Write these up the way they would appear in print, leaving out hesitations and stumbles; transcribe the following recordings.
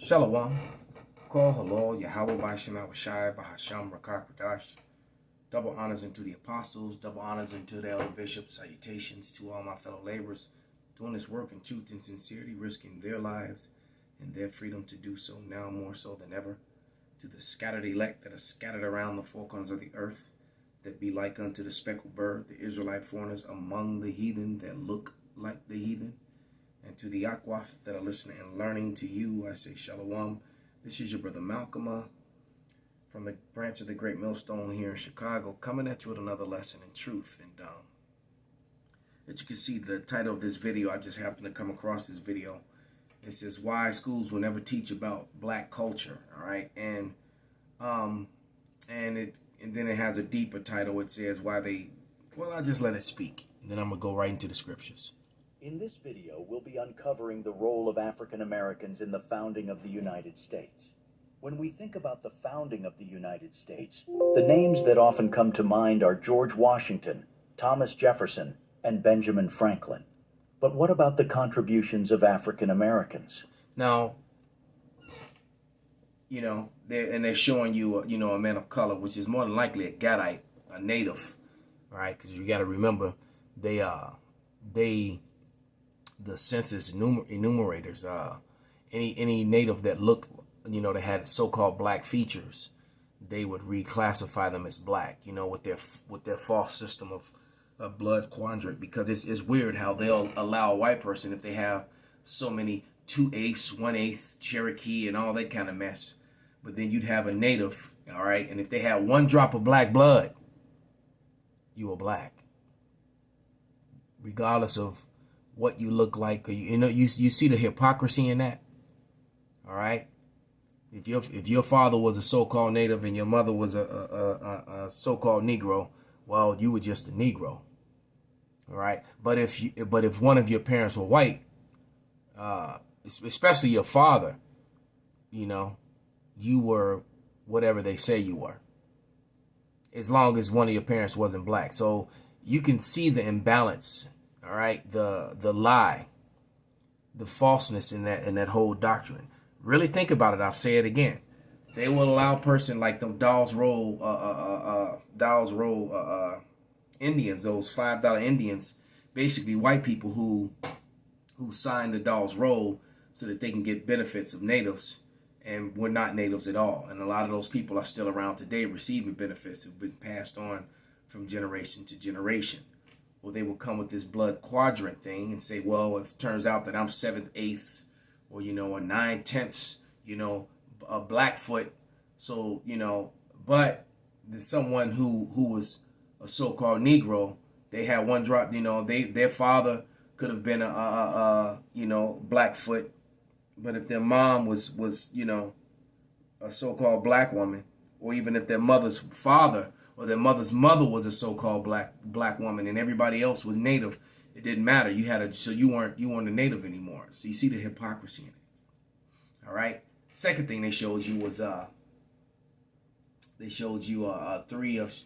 Shalom. Call Halal, Yahawah by Shamawishi, by Sham, Qadash. Double honors unto the apostles, double honors unto the elder bishops, salutations to all my fellow laborers, doing this work in truth and sincerity, risking their lives and their freedom to do so now more so than ever. To the scattered elect that are scattered around the four corners of the earth, that be like unto the speckled bird, the Israelite foreigners among the heathen that look like the heathen. And to the Aquath that are listening and learning, to you, I say Shalom. This is your brother Malcolm from the branch of the Great Millstone here in Chicago, coming at you with another lesson in truth. And as you can see, the title of this video, I just happened to come across this video. It says, why schools will never teach about black culture, all right? And then it has a deeper title. It says why they, well, I'll just let it speak. And then I'm going to go right into the scriptures. In this video, we'll be uncovering the role of African Americans in the founding of the United States. When we think about the founding of the United States, the names that often come to mind are George Washington, Thomas Jefferson, and Benjamin Franklin. But what about the contributions of African Americans? Now, they're showing you, a man of color, which is more than likely a Gadite, a native, all right? Because you got to remember, the census enumerators, any native that looked, that had so-called black features, they would reclassify them as black, with their false system of blood quadrant, because it's weird how they'll allow a white person, if they have so many 2/8, 1/8 Cherokee and all that kind of mess, but then you'd have a native, all right, and if they had one drop of black blood, you were black, regardless of what you look like. You see the hypocrisy in that, all right? If your father was a so-called native and your mother was a so-called Negro, well, you were just a Negro, all right? But if one of your parents were white, especially your father, you were whatever they say you were, as long as one of your parents wasn't black. So you can see the imbalance, all right, the lie, the falseness in that whole doctrine. Really think about it. I'll say it again. They will allow a person like them Dawes Roll Indians, those $5 Indians, basically white people who signed the Dawes Roll so that they can get benefits of natives, and we're not natives at all. And a lot of those people are still around today receiving benefits that have been passed on from generation to generation. Well, they will come with this blood quadrant thing and say, well, if it turns out that I'm 7/8 or, a 9/10, a Blackfoot. So, but there's someone who was a so-called Negro. They had one drop, their father could have been a Blackfoot. But if their mom was a so-called black woman, or even if their mother's father or their mother's mother was a so-called black woman and everybody else was native, it didn't matter. So you weren't a native anymore. So you see the hypocrisy in it. All right. Second thing they showed you was three of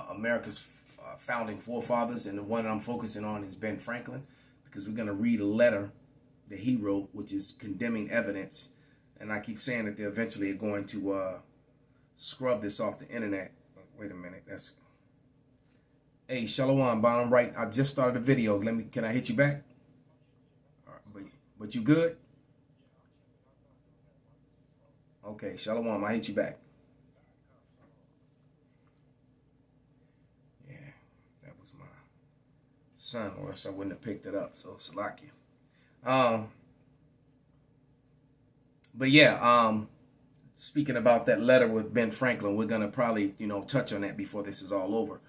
America's founding forefathers, and the one I'm focusing on is Ben Franklin, because we're gonna read a letter that he wrote, which is condemning evidence. And I keep saying that they eventually are going to scrub this off the internet. Wait a minute. Hey, Shalom, bottom right. I just started a video. Can I hit you back? All right, but you good? Okay, Shalom, I hit you back. Yeah, that was my son, or else I wouldn't have picked it up. So Salakia. But yeah, speaking about that letter with Ben Franklin, we're gonna probably, touch on that before this is all over.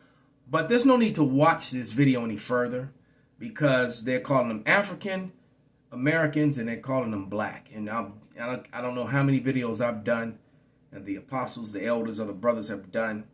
But there's no need to watch this video any further, because they're calling them African Americans and they're calling them black. And I don't know how many videos I've done, and the apostles, the elders, or the brothers have done.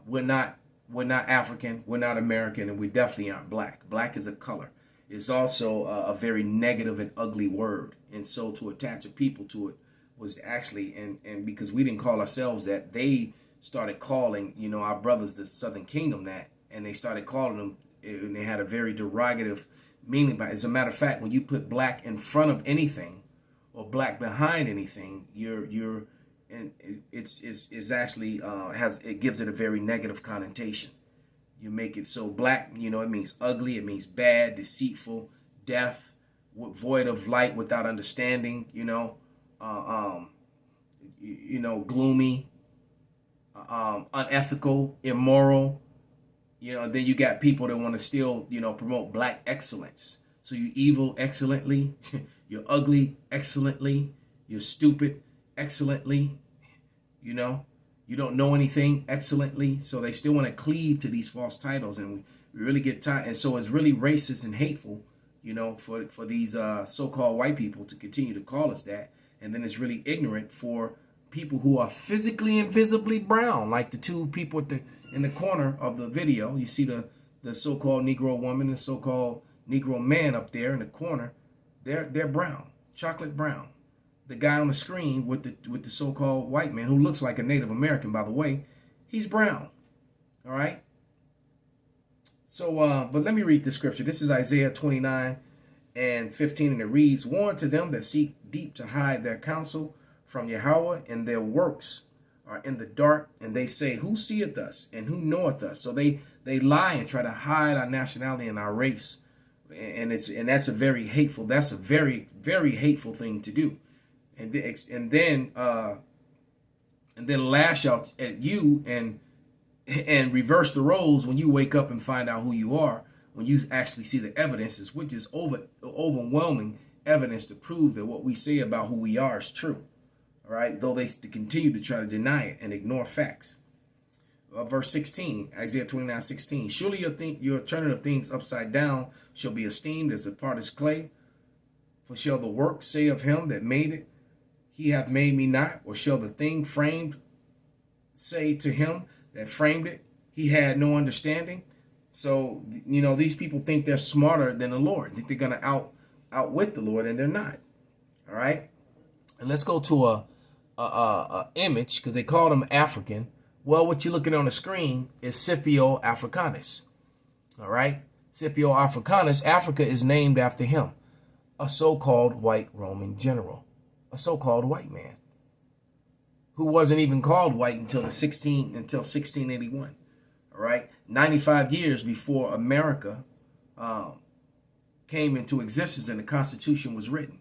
We're not African, we're not American, and we definitely aren't black. Black is a color. It's also a very negative and ugly word. And so to attach a people to it was actually, and because we didn't call ourselves that, they started calling, our brothers, the Southern Kingdom, that, and they started calling them, and they had a very derogative meaning by it. As a matter of fact, when you put black in front of anything, or black behind anything, and it's actually it gives it a very negative connotation. You make it so black, you know, it means ugly, it means bad, deceitful, death, void of light without understanding, gloomy, unethical, immoral. Then you got people that want to still, promote black excellence. So you evil excellently, you're ugly excellently, you're stupid excellently, you don't know anything excellently. So they still want to cleave to these false titles, and we really get tired. And so it's really racist and hateful, for these so-called white people to continue to call us that. And then it's really ignorant for people who are physically and visibly brown, like the two people in the corner of the video. You see the so-called Negro woman and the so-called Negro man up there in the corner. They're brown, chocolate brown. The guy on the screen with the so-called white man, who looks like a Native American, by the way, he's brown. All right. So, but let me read the scripture. This is Isaiah 29:15, and it reads, "Warn to them that seek deep to hide their counsel from Yahawah, and their works are in the dark, and they say, who seeth us and who knoweth us?" So they lie and try to hide our nationality and our race, and that's a very hateful hateful thing to do, and then lash out at you and reverse the roles when you wake up and find out who you are, when you actually see the evidences, which is overwhelming evidence to prove that what we say about who we are is true. All right, though they continue to try to deny it and ignore facts. Verse 16, Isaiah 29:16. "Surely your turning of things upside down shall be esteemed as the potter's clay. For shall the work say of him that made it, he hath made me not? Or shall the thing framed say to him that framed it, he had no understanding?" So, these people think they're smarter than the Lord. They think they're going to outwit the Lord, and they're not. All right. And let's go to a image, because they called him African. Well, what you're looking on the screen is Scipio Africanus. All right. Scipio Africanus, Africa is named after him, a so-called white Roman general, a so-called white man, who wasn't even called white until 1681. All right, 95 years before America came into existence and the Constitution was written.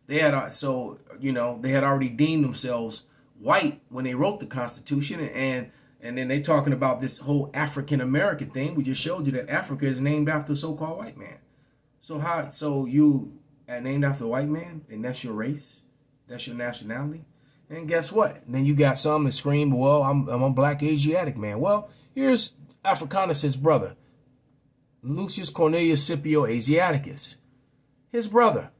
They had already deemed themselves white when they wrote the Constitution, and then they talking about this whole African American thing. We just showed you that Africa is named after a so-called white man. So you are named after a white man, and that's your race, that's your nationality. And guess what? And then you got some that scream, "Well, I'm a black Asiatic man." Well, here's Africanus' brother, Lucius Cornelius Scipio Asiaticus. His brother,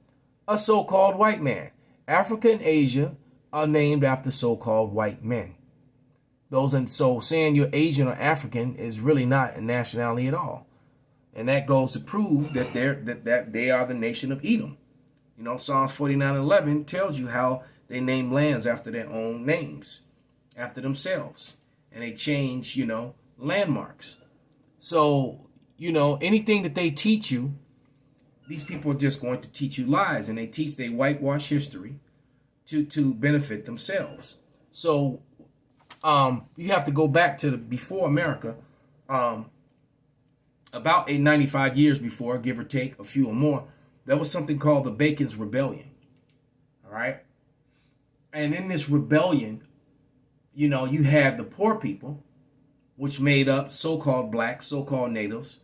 a so-called white man. Africa and Asia are named after so-called white men. So saying you're Asian or African is really not a nationality at all. And that goes to prove that they are the nation of Edom. Psalms 49:11 tells you how they name lands after their own names, after themselves. And they change, landmarks. So, anything that they teach you, these people are just going to teach you lies. And they whitewash history to benefit themselves. So you have to go back to before America, about 95 years before, give or take a few or more. There was something called the Bacon's Rebellion. All right. And in this rebellion, you had the poor people, which made up so-called blacks, so-called natives,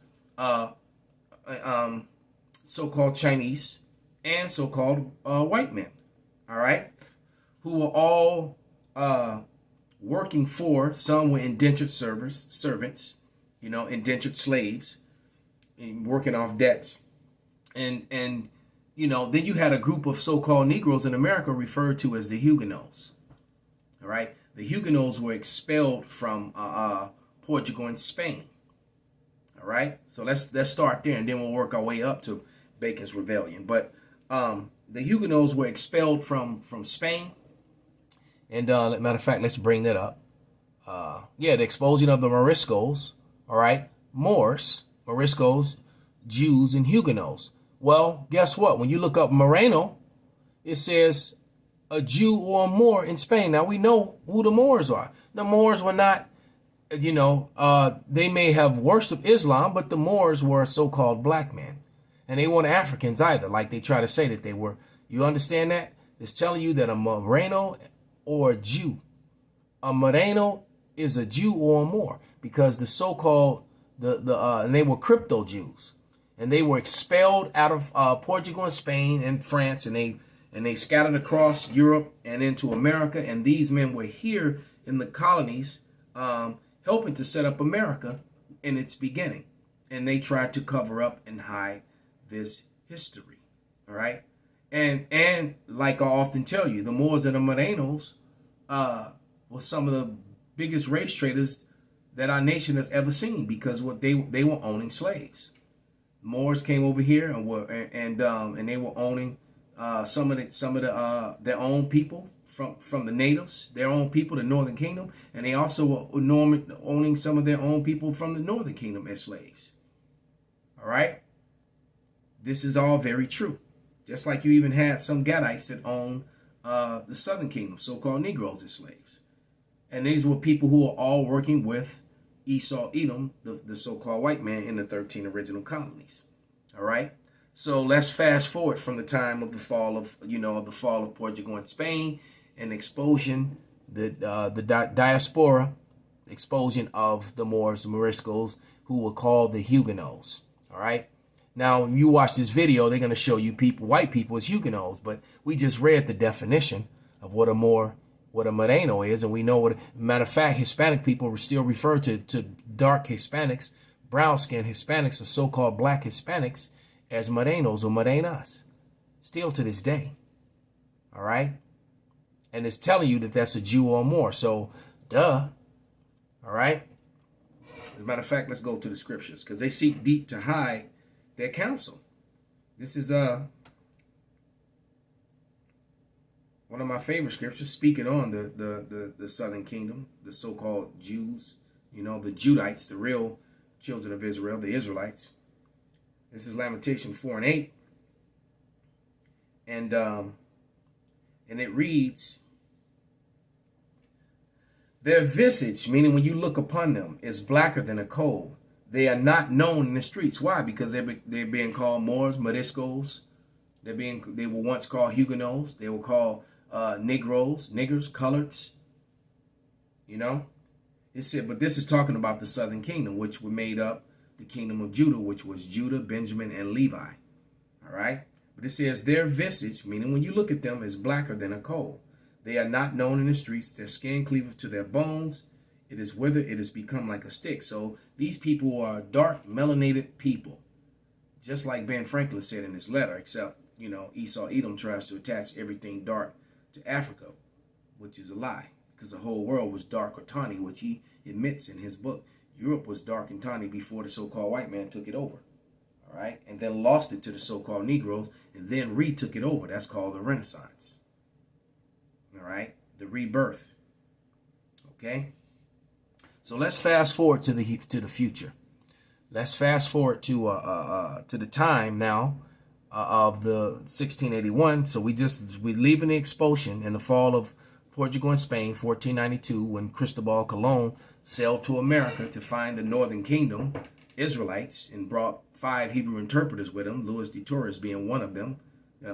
so-called Chinese, and so-called white men. All right. Who were all working for, some were indentured servants, indentured slaves, and working off debts. And then you had a group of so-called Negroes in America referred to as the Huguenots. All right. The Huguenots were expelled from Portugal and Spain. All right. So let's start there, and then we'll work our way up to Bacon's Rebellion. But the Huguenots were expelled from Spain. And matter of fact, let's bring that up. The expulsion of the Moriscos. All right. Moors, Moriscos, Jews, and Huguenots. Well, guess what? When you look up Moreno it says a Jew or a Moor in Spain. Now we know who the Moors are. The Moors were not, they may have worshipped Islam, but the Moors were so-called black men. And they weren't Africans either, like they try to say that they were. You understand that? It's telling you that a Moreno or a Jew, a Moreno is a Jew or a Moor, because the so-called, and they were crypto Jews. And they were expelled out of Portugal and Spain and France, and they scattered across Europe and into America. And these men were here in the colonies, helping to set up America in its beginning. And they tried to cover up and hide this history. All right. And like I often tell you, the Moors and the Morenos were some of the biggest race traders that our nation has ever seen, because what they were owning slaves. Moors came over here and they were owning some of the their own people from the natives, their own people, the Northern Kingdom, and they also were owning some of their own people from the Northern Kingdom as slaves. All right, this is all very true. Just like you even had some Gadites that owned the Southern Kingdom, so-called Negroes as slaves, and these were people who were all working with Esau, Edom, the so-called white man in the 13 original colonies. All right. So let's fast forward from the time of the fall of, the fall of Portugal and Spain, and expulsion, the diaspora, expulsion of the Moors, the Moriscos, who were called the Huguenots. All right. Now, when you watch this video, they're going to show you white people as Huguenots, but we just read the definition of what a Moreno is, and we know matter of fact, Hispanic people still refer to dark Hispanics, brown-skinned Hispanics, or so-called black Hispanics, as Morenos or Morenas, still to this day. All right? And it's telling you that that's a Jew or more, so duh. All right? As a matter of fact, let's go to the scriptures, because they seek deep to hide their counsel. This is one of my favorite scriptures, speaking on the Southern Kingdom, the so-called Jews, the Judites, the real children of Israel, the Israelites. This is Lamentation 4:8. And it reads, their visage, meaning when you look upon them, is blacker than a coal. They are not known in the streets. Why? Because they're being called Moors, Moriscos. They were once called Huguenots. They were called Negroes, niggers, coloreds. It said, but this is talking about the Southern Kingdom, which were made up the kingdom of Judah, which was Judah, Benjamin, and Levi. All right. But it says their visage, meaning when you look at them, is blacker than a coal. They are not known in the streets. Their skin cleaveth to their bones. It is withered. It has become like a stick. So these people are dark, melanated people, just like Ben Franklin said in his letter, except, Esau, Edom tries to attach everything dark to Africa, which is a lie, because the whole world was dark or tawny, which he admits in his book. Europe was dark and tawny before the so-called white man took it over, all right, and then lost it to the so-called Negroes, and then retook it over. That's called the Renaissance, all right, the rebirth, okay? So let's fast forward to the future. Let's fast forward to the time now of the 1681. So we're leaving the expulsion in the fall of Portugal and Spain, 1492, when Cristobal Colon sailed to America to find the Northern Kingdom, Israelites, and brought 5 Hebrew interpreters with him, Louis de Torres being one of them,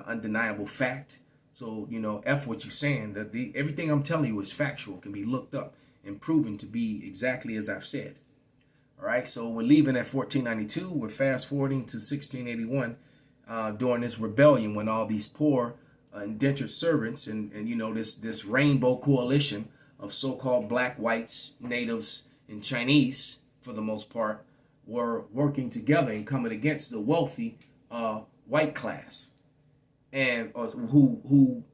undeniable fact. So, F what you're saying, that everything I'm telling you is factual, can be looked up and proven to be exactly as I've said. All right, so we're leaving at 1492. We're fast forwarding to 1681 during this rebellion, when all these poor indentured servants and this rainbow coalition of so-called black, whites, natives, and Chinese, for the most part, were working together and coming against the wealthy white class, and who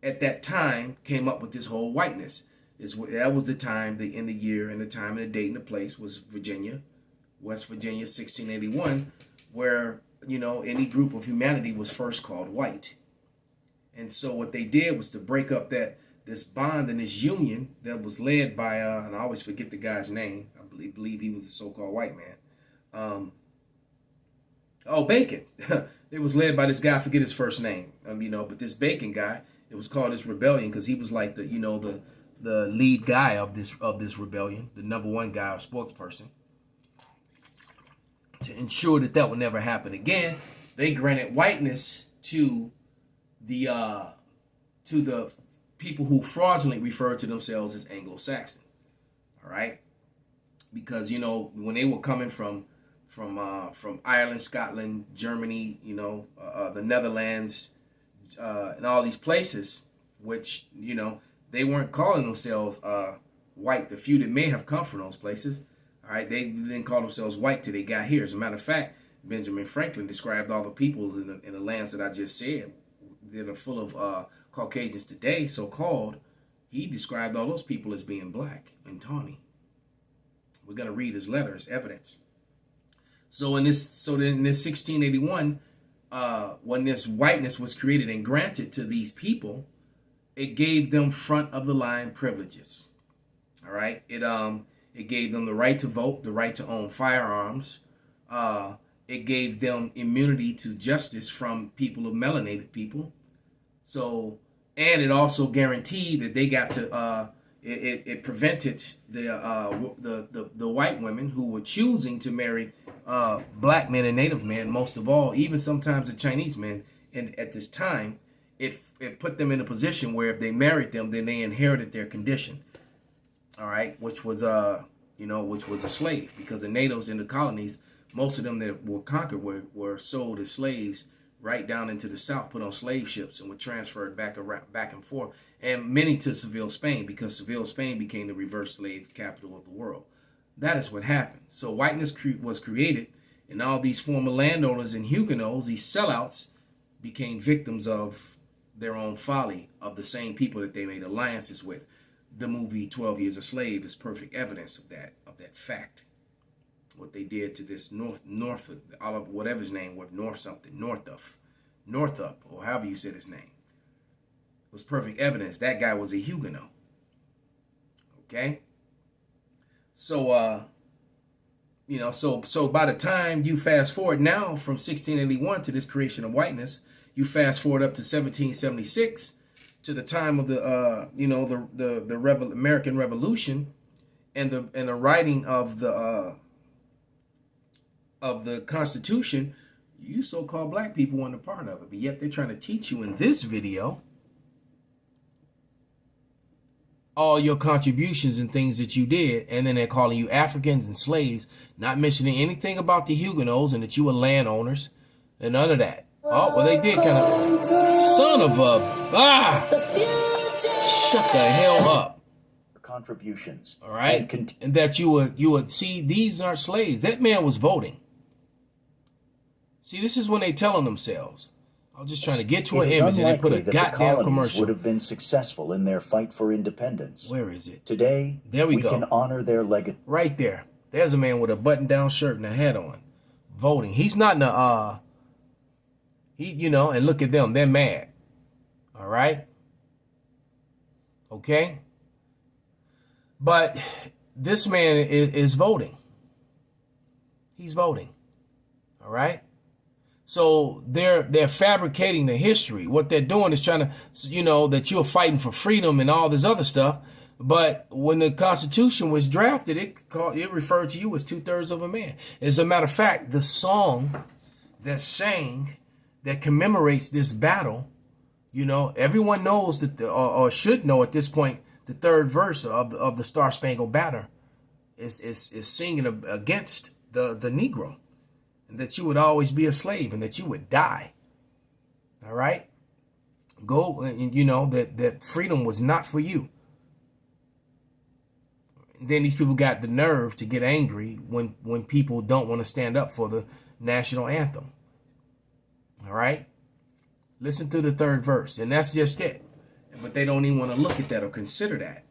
at that time came up with this whole whiteness. That was the time, in the year, and the time, and the date, and the place was Virginia, West Virginia, 1681, where, any group of humanity was first called white. And so what they did was to break up this bond and this union that was led by, and I always forget the guy's name, I believe he was a so-called white man, Oh, Bacon. It was led by this guy. I forget his first name. But this Bacon guy, it was called this rebellion because he was like the lead guy of this rebellion, the number one guy or spokesperson. To ensure that would never happen again, they granted whiteness to the people who fraudulently referred to themselves as Anglo-Saxon. All right, because when they were coming from Ireland, Scotland, Germany, the Netherlands, and all these places, which they weren't calling themselves white. The few that may have come from those places, all right, they didn't call themselves white till they got here. As a matter of fact, Benjamin Franklin described all the people in the lands that I just said that are full of Caucasians today, so-called. He described all those people as being black and tawny. We're going to read his letter as evidence. So in this 1681, when this whiteness was created and granted to these people, it gave them front of the line privileges. All right, it gave them the right to vote, the right to own firearms. It gave them immunity to justice from people of melanated people. So, and it also guaranteed that they got to. It prevented the white women who were choosing to marry black men and native men, most of all, even sometimes the Chinese men. And at this time, it put them in a position where if they married them, then they inherited their condition. All right, which was a slave, because the natives in the colonies, most of them that were conquered were sold as slaves right down into the south, put on slave ships, and were transferred back and forth, and many to Seville, Spain, because Seville, Spain became the reverse slave capital of the world. That is what happened. So whiteness was created, and all these former landowners and Huguenots, these sellouts, became victims of their own folly, of the same people that they made alliances with. The movie 12 Years a Slave is perfect evidence of that fact. What they did to this North, whatever his name was, Northup, or however you said his name, was perfect evidence. That guy was a Huguenot. Okay? So, so by the time you fast forward now from 1681 to this creation of whiteness, you fast forward up to 1776 to the time of the American Revolution and the writing of the Constitution. You so-called black people weren't a part of it, but yet they're trying to teach you in this video all your contributions and things that you did, and then they're calling you Africans and slaves, not mentioning anything about the Huguenots and that you were landowners and none of that. Oh, well, they did kind of. Son of a. Shut the hell up. Contributions. All right. And that you would see these aren't slaves. That man was voting. See, this is when they telling themselves. I was just trying to get to an image and they put a goddamn commercial. Would have been successful in their fight for independence. Where is it? Today, there we go. Can honor their legacy. Right there. There's a man with a button-down shirt and a hat on, voting. He's not in the and look at them. They're mad. All right. Okay. But this man is voting. He's voting. All right. So they're fabricating the history. What they're doing is trying to, that you're fighting for freedom and all this other stuff. But when the Constitution was drafted, it referred to you as 2/3 of a man. As a matter of fact, the song that commemorates this battle, everyone knows that, or should know at this point, the third verse of the Star Spangled Banner is singing against the Negro. And that you would always be a slave and that you would die. All right? Go, that freedom was not for you. And then these people got the nerve to get angry when people don't want to stand up for the national anthem. All right? Listen to the third verse, and that's just it. But they don't even want to look at that or consider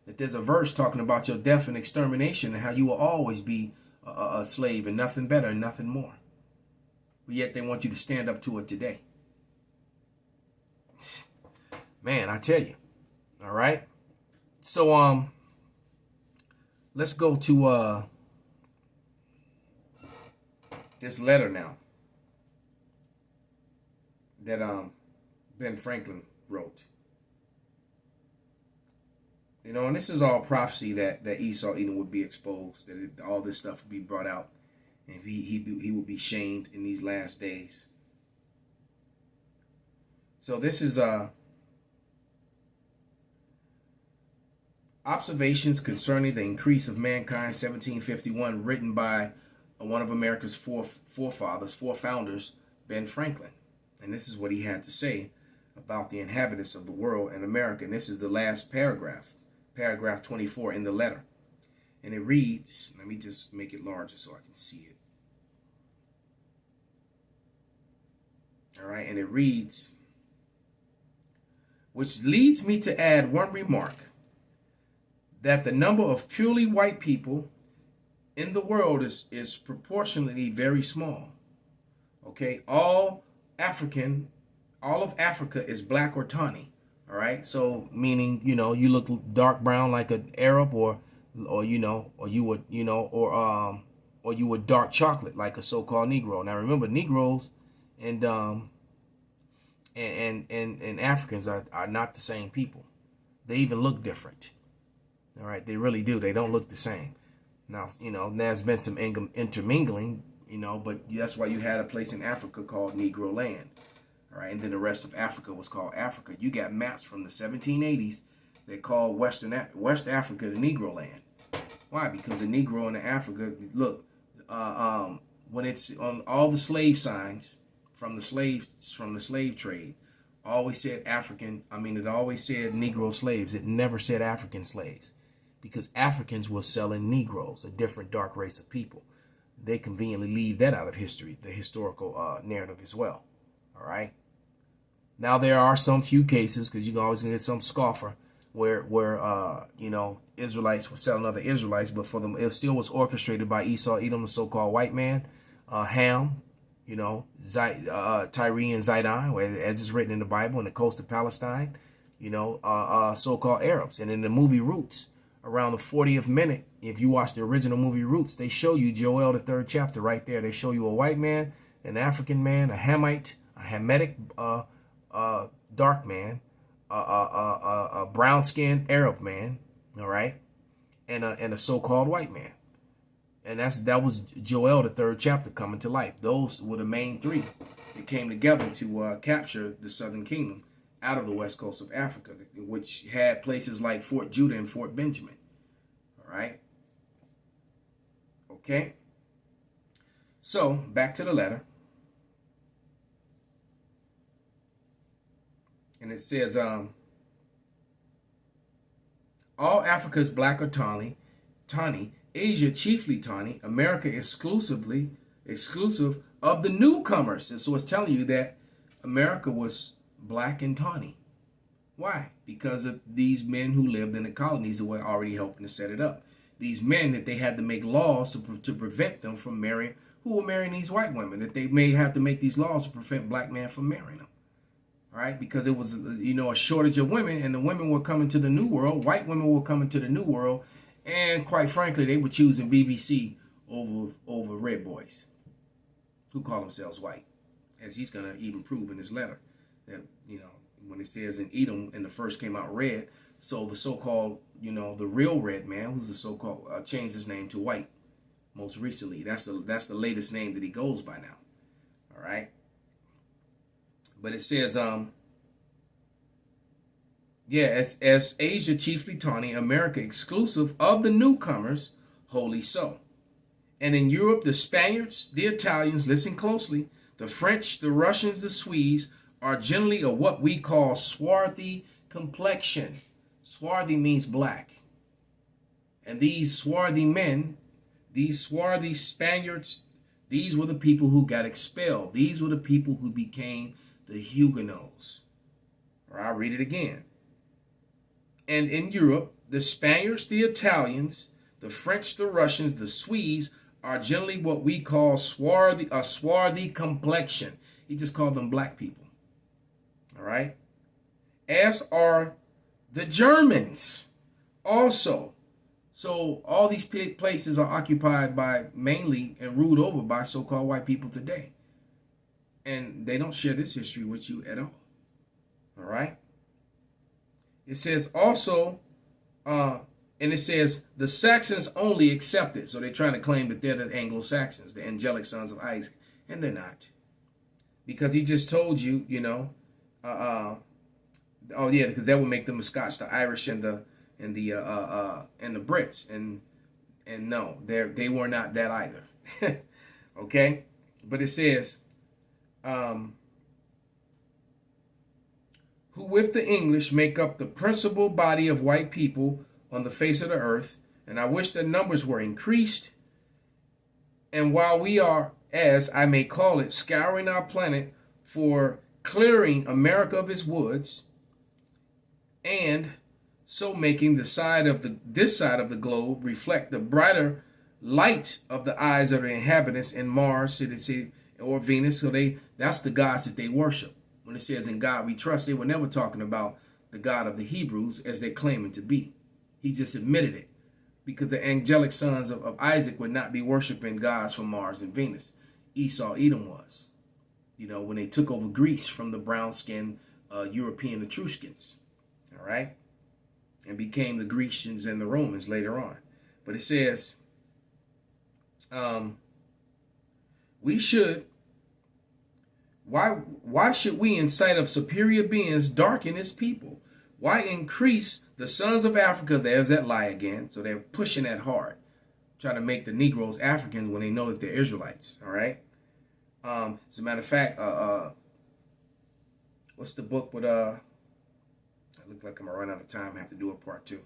that there's a verse talking about your death and extermination and how you will always be a slave and nothing better and nothing more. But yet they want you to stand up to it today. Man, I tell you. All right. So let's go to this letter now. that Ben Franklin wrote. You know, and this is all prophecy that Esau Edom would be exposed, that all this stuff would be brought out, and he would be shamed in these last days. So this is Observations Concerning the Increase of Mankind, 1751, written by one of America's four founders, Ben Franklin. And this is what he had to say about the inhabitants of the world and America. And this is the last paragraph, paragraph 24 in the letter. And it reads, let me just make it larger so I can see it. All right, and it reads, which leads me to add one remark, that the number of purely white people in the world is proportionally very small. Okay, all of Africa is black or tawny. All right, so meaning, you know, you look dark brown like an Arab, or you would dark chocolate like a so-called Negro. Now remember, Negroes and Africans are not the same people. They even look different. All right, they really do. They don't look the same. Now, you know, there's been some intermingling, you know, but that's why you had a place in Africa called Negro Land. All right, and then the rest of Africa was called Africa. You got maps from the 1780s that called West Africa the Negro Land. Why? Because the Negro in Africa, look, when it's on all the slave signs from the slave trade, always said African. I mean, it always said Negro slaves. It never said African slaves, because Africans were selling Negroes, a different dark race of people. They conveniently leave that out of history, the historical narrative as well. All right. Now there are some few cases, because you can always get some scoffer where you know, Israelites were selling other Israelites, but for them it still was orchestrated by Esau Edom, the so-called white man, Ham, you know, Tyre and Zidon, as it's written in the Bible, in the coast of Palestine, you know, so-called Arabs. And in the movie Roots, around the 40th minute, if you watch the original movie Roots, they show you Joel, the 3rd chapter right there. They show you a white man, an African man, a Hamite, a Hamitic dark man, a brown-skinned Arab man, all right, and a so-called white man. And that was Joel, the 3rd chapter, coming to life. Those were the main three that came together to capture the southern kingdom out of the west coast of Africa, which had places like Fort Judah and Fort Benjamin. All right. Okay. So back to the letter. And it says, all Africa is black or tawny, Asia chiefly tawny, America exclusive of the newcomers. And so it's telling you that America was black and tawny. Why? Because of these men who lived in the colonies that were already helping to set it up. These men that they had to make laws to prevent them from marrying, who were marrying these white women, that they may have to make these laws to prevent black men from marrying them. All right, because it was, you know, a shortage of women, and the women were coming to the New World. White women were coming to the New World, and quite frankly, they were choosing BBC over red boys who call themselves white, as he's going to even prove in his letter that, you know, when it says in Edom, and the first came out red, so the so-called, you know, the real red man, who's the so-called, changed his name to white most recently. That's the latest name that he goes by now. All right. But it says, as Asia chiefly tawny, America exclusive of the newcomers, wholly so. And in Europe, the Spaniards, the Italians, listen closely, the French, the Russians, the Swedes, are generally of what we call swarthy complexion. Swarthy means black. And these swarthy men, these swarthy Spaniards, these were the people who got expelled. These were the people who became the Huguenots. Or I'll read it again. And in Europe, the Spaniards, the Italians, the French, the Russians, the Swedes are generally what we call swarthy complexion. He just called them black people. All right. As are the Germans also. So all these places are occupied by mainly and ruled over by so-called white people today. And they don't share this history with you at all. All right. It says also, and it says the Saxons only accept it. So they're trying to claim that they're the Anglo-Saxons, the angelic sons of Isaac. And they're not. Because he just told you, you know, oh yeah, because that would make them the Scotch, the Irish, and the Brits. And no, they were not that either. Okay? But it says, who with the English make up the principal body of white people on the face of the earth, and I wish the numbers were increased. And while we are, as I may call it, scouring our planet for clearing America of its woods, and so making this side of the globe reflect the brighter light of the eyes of the inhabitants in Mars, city, or Venus. So that's the gods that they worship. When it says in God we trust, they were never talking about the God of the Hebrews as they're claiming to be. He just admitted it, because the angelic sons of Isaac would not be worshiping gods from Mars and Venus. Esau, Edom was. You know, when they took over Greece from the brown-skinned European Etruscans. All right? And became the Grecians and the Romans later on. But it says, we should, why should we, in sight of superior beings, darken his people? Why increase the sons of Africa? There's that lie again. So they're pushing that hard, trying to make the Negroes Africans when they know that they're Israelites. All right. As a matter of fact, what's the book with I look like I'm gonna run out of time. I have to do a part 2.